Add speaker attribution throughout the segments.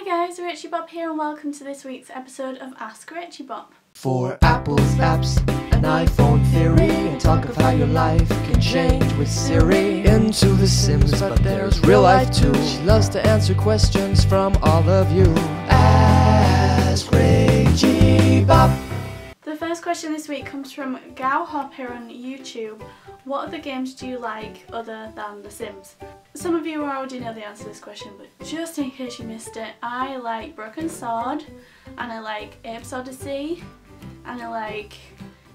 Speaker 1: Hi guys, Rachybop here and welcome to this week's episode of Ask Rachybop.
Speaker 2: For Apple's apps and iPhone theory, and talk of how your life can change with Siri. Into The Sims, but there's real life too. She loves to answer questions from all of you. Ask Rachybop.
Speaker 1: The first question this week comes from Gao Harper on YouTube. What other games do you like other than The Sims? Some of you already know the answer to this question, but just in case you missed it, I like Broken Sword, and I like Apes Odyssey, and I like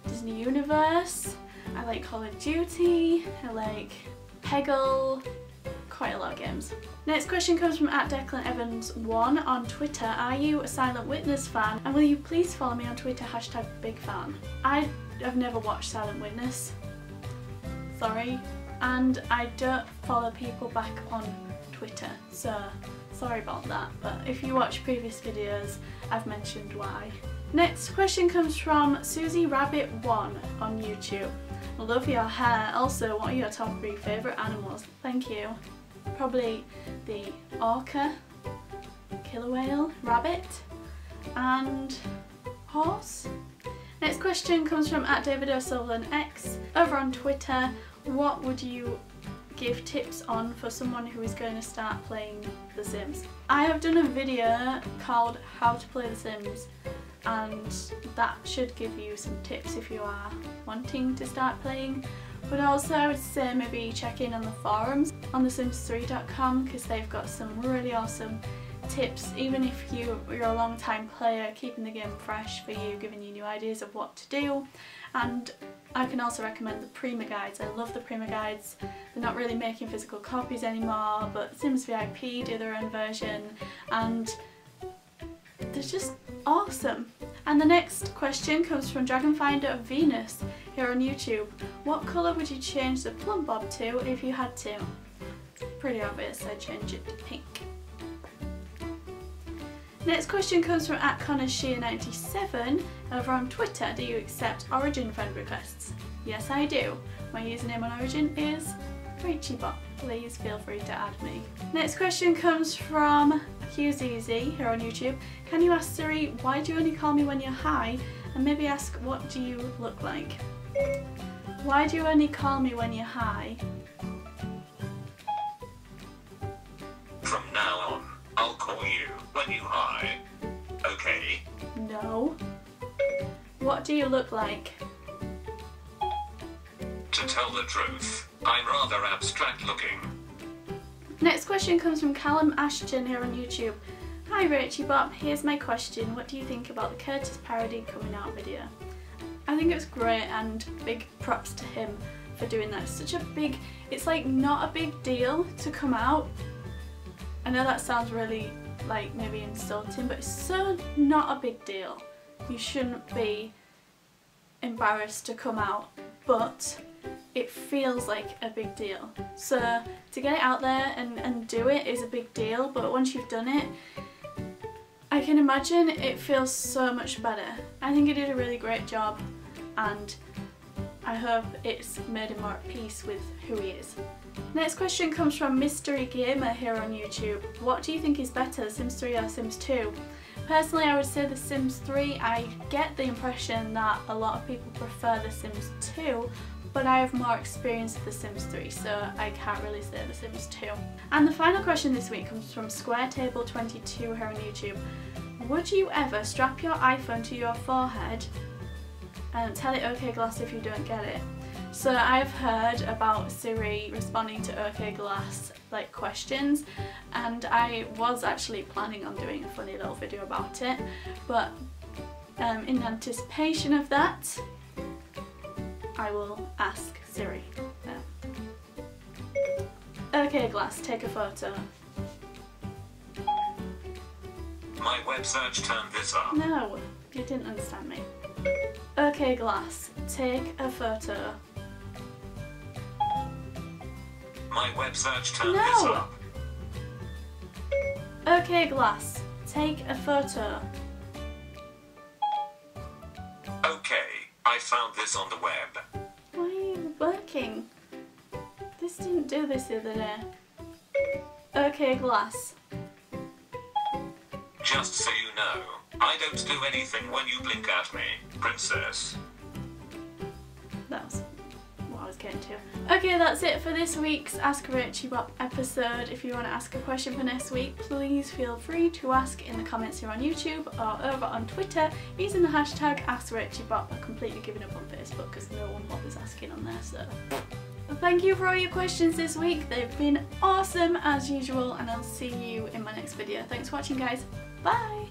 Speaker 1: Disney Universe, I like Call of Duty, I like Peggle, quite a lot of games. Next question comes from @Declan Evans 1 on Twitter. Are you a Silent Witness fan? And will you please follow me on Twitter, #BigFan. I have never watched Silent Witness. Sorry. And I don't follow people back on Twitter, so sorry about that, but if you watch previous videos I've mentioned why. Next question comes from Susie Rabbit 1 on YouTube. Love your hair. Also, what are your top 3 favourite animals? Thank you. Probably the orca, killer whale, rabbit and horse. Next question comes from @DavidO'SullivanX over on Twitter. What would you give tips on for someone who is going to start playing The Sims? I have done a video called How to Play The Sims, and that should give you some tips if you are wanting to start playing. But also I would say maybe check in on the forums on thesims3.com because they've got some really awesome tips, even if you're a long time player, keeping the game fresh for you, giving you new ideas of what to do. And I can also recommend the Prima guides. I love the Prima guides. They're not really making physical copies anymore, but Sims VIP do their own version and they're just awesome. And the next question comes from Dragonfinder of Venus here on YouTube. What colour would you change the plum bob to if you had to? Pretty obvious, I'd change it to pink. Next question comes from @ConnorShea97 over on Twitter. Do you accept Origin friend requests? Yes, I do. My username on Origin is Rachybop. Please feel free to add me. Next question comes from QZZ here on YouTube. Can you ask Siri, why do you only call me when you're high? And maybe ask, what do you look like? Why do you only call me when you're high?
Speaker 3: From now on, I'll call you when you high. Okay?
Speaker 1: No. What do you look like?
Speaker 3: To tell the truth, I'm rather abstract looking.
Speaker 1: Next question comes from Callum Ashton here on YouTube. Hi Rachybop, here's my question. What do you think about the Curtis parody coming out video? I think it's great and big props to him for doing that. It's such a big, it's like not a big deal to come out. I know that sounds really like maybe insulting, but it's so not a big deal. You shouldn't be embarrassed to come out, but it feels like a big deal. So to get it out there and do it is a big deal, but once you've done it, I can imagine it feels so much better. I think he did a really great job and I hope it's made him more at peace with who he is. Next question comes from Mystery Gamer here on YouTube. What do you think is better, Sims 3 or Sims 2? Personally, I would say The Sims 3. I get the impression that a lot of people prefer The Sims 2, but I have more experience with The Sims 3, so I can't really say The Sims 2. And the final question this week comes from SquareTable22 here on YouTube. Would you ever strap your iPhone to your forehead and tell it OK Glass if you don't get it? So I've heard about Siri responding to OK Glass like questions, and I was actually planning on doing a funny little video about it, but in anticipation of that, I will ask Siri. OK Glass, take a photo.
Speaker 3: My web search turned this up.
Speaker 1: No, you didn't understand me. OK Glass, take a photo.
Speaker 3: My web search turned this
Speaker 1: No!
Speaker 3: up.
Speaker 1: OK Glass, take a photo.
Speaker 3: Okay, I found this on the web.
Speaker 1: Why are you working? This didn't do this the other day. OK Glass,
Speaker 3: Just so you know, I don't do anything when you blink at me, princess.
Speaker 1: That was what I was getting to. Okay, that's it for this week's Ask Rachybop episode. If you want to ask a question for next week, please feel free to ask in the comments here on YouTube or over on Twitter using the hashtag AskRachybop. I've completely given up on Facebook because no one bothers asking on there, so... Thank you for all your questions this week. They've been awesome as usual, and I'll see you in my next video. Thanks for watching, guys. Bye!